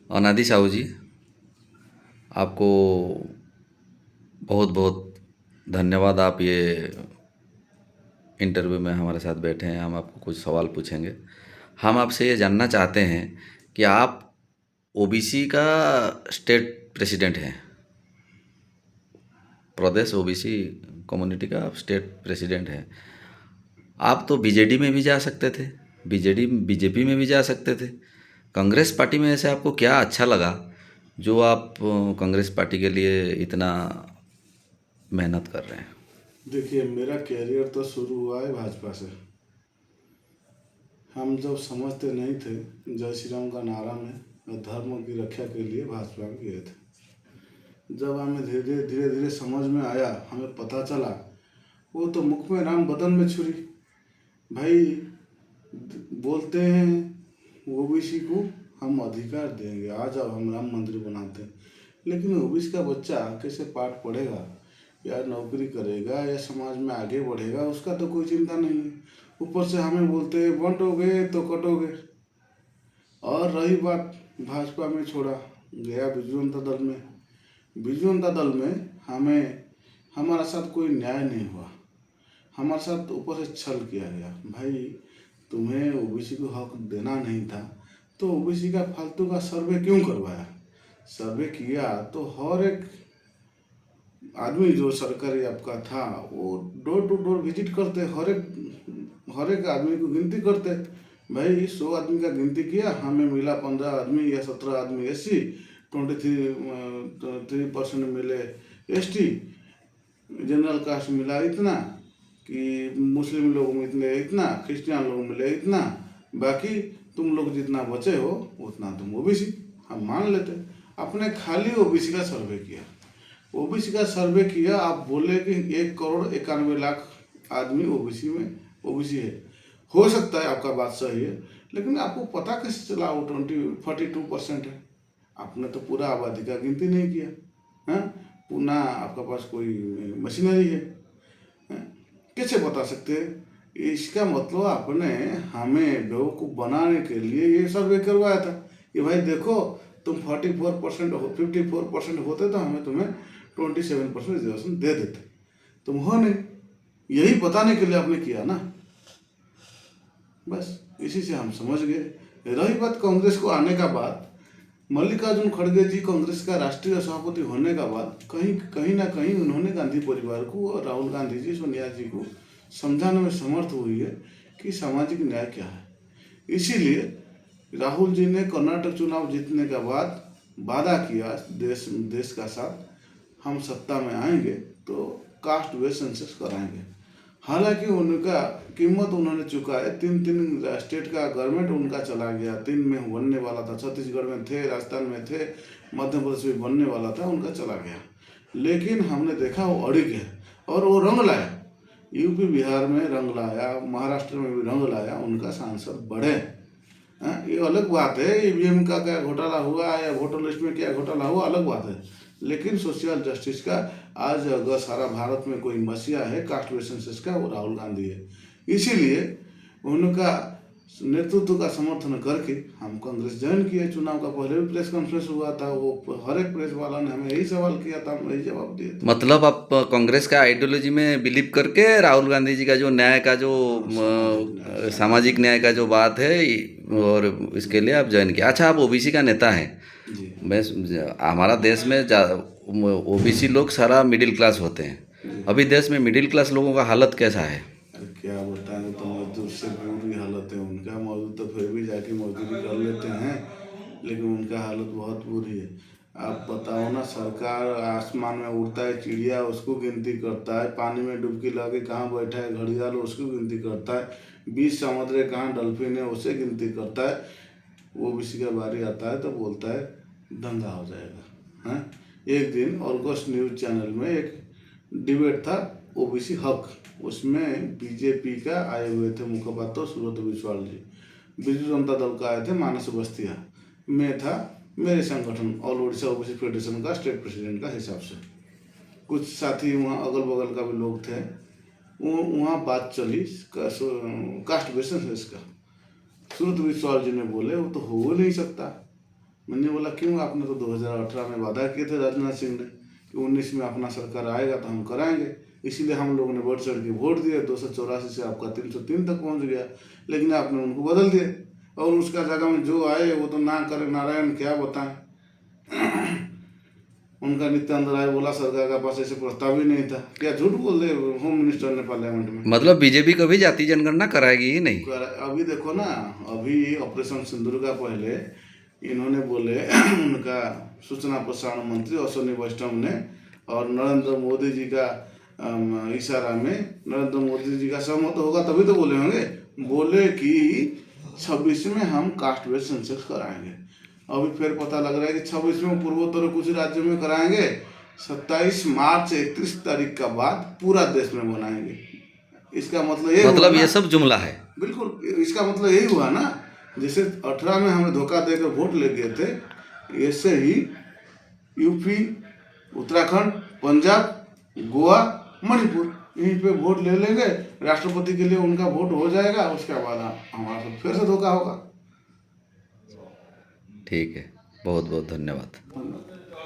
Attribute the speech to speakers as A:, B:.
A: अनादि साहू जी, आपको बहुत बहुत धन्यवाद। आप ये इंटरव्यू में हमारे साथ बैठे हैं। हम आपको कुछ सवाल पूछेंगे। हम आपसे ये जानना चाहते हैं कि आप ओबीसी का स्टेट प्रेसिडेंट हैं, प्रदेश ओबीसी कम्युनिटी का आप स्टेट प्रेसिडेंट हैं। आप तो बीजेडी में भी जा सकते थे, बीजेपी में भी जा सकते थे। कांग्रेस पार्टी में ऐसे आपको क्या अच्छा लगा जो आप कांग्रेस पार्टी के लिए इतना मेहनत कर रहे हैं?
B: देखिए, मेरा कैरियर तो शुरू हुआ है भाजपा से। हम जब समझते नहीं थे, जय श्री राम का नारा में और धर्म की रक्षा के लिए भाजपा में गए थे। जब हमें धीरे धीरे समझ में आया, हमें पता चला वो तो मुख में राम बदन में छुरी। भाई, बोलते हैं ओबीसी को हम अधिकार देंगे, आ जाओ हम राम मंदिर बनाते हैं। लेकिन ओबीसी का बच्चा कैसे पाठ पढ़ेगा या नौकरी करेगा या समाज में आगे बढ़ेगा, उसका तो कोई चिंता नहीं है। ऊपर से हमें बोलते हैं बंटोगे तो कटोगे। और रही बात, भाजपा में छोड़ा, गया बिरजू जनता दल में। बिरजू जनता दल में हमारा साथ कोई न्याय नहीं हुआ। हमारे साथ ऊपर से छल किया गया। भाई, तुम्हें ओबीसी को हक देना नहीं था तो ओबीसी का फालतू का सर्वे क्यों करवाया? सर्वे किया तो हर एक आदमी जो सरकारी आपका था वो डोर टू डोर विजिट करते, हर एक आदमी को गिनती करते। भाई, 100 आदमी का गिनती किया, हमें मिला 15 आदमी या 17 आदमी एससी, 23% मिले एसटी, जनरल कास्ट मिला इतना, कि मुस्लिम लोग मिले इतना, क्रिश्चियन लोग मिले इतना, बाकी तुम लोग जितना बचे हो उतना तुम ओबीसी। हम मान लेते। अपने खाली ओबीसी का सर्वे किया। ओबीसी का सर्वे किया, आप बोले कि 1 करोड़ 91 लाख आदमी ओबीसी में ओबीसी है। हो सकता है आपका बात सही है, लेकिन आपको पता कैसे चला वो 42% है? आपने तो पूरा आबादी का गिनती नहीं किया है। पुनः आपका पास कोई मशीनरी है? कैसे बता सकते हैं? इसका मतलब आपने हमें बेवकूफ़ बनाने के लिए ये सर्वे करवाया था कि भाई देखो, तुम 44% हो, 54% होते तो हमें तुम्हें 27% रिजर्वेशन दे देते। तुम हो नहीं, यही बताने के लिए आपने किया ना। बस इसी से हम समझ गए। रही बात कांग्रेस को आने का बाद, मल्लिकार्जुन खड़गे जी कांग्रेस का राष्ट्रीय सभापति होने का बाद कहीं कहीं ना कहीं उन्होंने गांधी परिवार को और राहुल गांधी जी, सोनिया जी को समझाने में समर्थ हुई है कि सामाजिक न्याय क्या है। इसीलिए राहुल जी ने कर्नाटक चुनाव जीतने के बाद वादा किया देश का साथ, हम सत्ता में आएंगे तो कास्ट बेस्ड सेंसस कराएंगे। हालांकि उनका कीमत उन्होंने चुकाया। तीन तीन स्टेट का गवर्नमेंट उनका चला गया। 3 में बनने वाला था, छत्तीसगढ़ में थे, राजस्थान में थे, मध्य प्रदेश में बनने वाला था, उनका चला गया। लेकिन हमने देखा वो अड़िग है और वो रंग लाया। यूपी बिहार में रंग लाया, महाराष्ट्र में भी रंग लाया, उनका सांसद बढ़े। ये अलग बात है, ईवीएम का क्या घोटाला हुआ या वोटर लिस्ट में क्या घोटाला हुआ, अलग बात है। लेकिन सोशल जस्टिस का आज अगर सारा भारत में कोई मसीहा है कास्ट बेस्ड सेंसस का, वो राहुल गांधी है। इसीलिए उनका नेतृत्व का समर्थन करके हम कांग्रेस ज्वाइन किए। चुनाव का पहले भी प्रेस कॉन्फ्रेंस हुआ था, वो हर एक प्रेस वाला ने हमें यही सवाल किया था, हम यही जवाब दिए थे।
A: मतलब आप कांग्रेस का आइडियोलॉजी में बिलीव करके राहुल गांधी जी का जो न्याय का जो
B: हाँ, सामाजिक
A: सामाजिक न्याय का जो बात है,
B: न्याय।
A: और इसके लिए आप ज्वाइन किया। अच्छा, आप ओबीसी का नेता हैं।
B: जी
A: मैं हमारा देश में ओबीसी लोग सारा मिडिल क्लास होते हैं।
B: जी।
A: अभी देश में मिडिल क्लास लोगों का हालत कैसा है?
B: अरे क्या बताएं, तो मजदूर से बुरी हालत है उनका। मजदूर तो फिर भी जाके मजदूरी कर लेते हैं, लेकिन उनका हालत बहुत बुरी है। आप बताओ ना, सरकार आसमान में उड़ता है चिड़िया, उसको गिनती करता है। पानी में डुबकी लगे कहाँ बैठा है घड़ियाल, उसको गिनती करता है। बीच समुद्र कहाँ डल्फिन है, उसे गिनती करता है। वो किसी का बारी आता है तो बोलता है दंगा हो जाएगा। हैं? एक दिन ऑर्गस्ट न्यूज़ चैनल में एक डिबेट था, ओबीसी हक। उसमें बीजेपी का आए हुए थे मुखपात्र सुब्रत बिस्वाल जी, बिरजू जनता दल का आए थे मानस बस्तिया, मैं था, मेरे संगठन ऑल उड़ीसा ओबीसी फेडरेशन का स्टेट प्रेसिडेंट का हिसाब से। कुछ साथी वहाँ अगल बगल का भी लोग थे। वो वहाँ बात चली कास्ट बेसिस का। सुब्रत बिस्वाल जी ने बोले वो तो हो ही नहीं सकता। मैंने बोला क्यों, आपने तो 2018 में वादा किए थे राजनाथ सिंह ने कि 19 में अपना सरकार आएगा तो हम कराएंगे, इसीलिए हम लोगों ने बढ़ चढ़ के वोट दिए, 284 से आपका 303 तक पहुंच गया, लेकिन आपने उनको बदल दिए और उसका जगह में जो आए वो तो ना करे नारायण, क्या बताएं। उनका नित्यानंद राय बोला सरकार के पास ऐसे प्रस्ताव ही नहीं था, क्या झूठ बोल दे होम मिनिस्टर ने पार्लियामेंट में।
A: मतलब बीजेपी कभी जाति जनगणना कराएगी ही नहीं।
B: अभी देखो ना, अभी ऑपरेशन सिंदूर का पहले इन्होंने बोले उनका सूचना प्रसारण मंत्री अश्विनी वैष्णव ने, और नरेंद्र मोदी जी का इशारा में, नरेंद्र मोदी जी का सहमत होगा तभी तो बोले होंगे, बोले कि 26 में हम कास्ट बेस्ड सेंसस कराएंगे। अभी फिर पता लग रहा है कि 26 में पूर्वोत्तर कुछ राज्यों में कराएंगे, 27 मार्च 31 तारीख का बाद पूरा देश में बनाएंगे। इसका मतलब ये
A: मतलब
B: हुआ
A: ये
B: ना,
A: सब जुमला है।
B: बिल्कुल इसका मतलब यही हुआ ना, जैसे 18 में हमें धोखा देकर वोट ले गए थे, ऐसे ही यूपी, उत्तराखंड, पंजाब, गोवा, मणिपुर यहीं पे वोट ले लेंगे, राष्ट्रपति के लिए उनका वोट हो जाएगा, उसके बाद हमारा सब फिर से धोखा होगा।
A: ठीक है, बहुत बहुत धन्यवाद।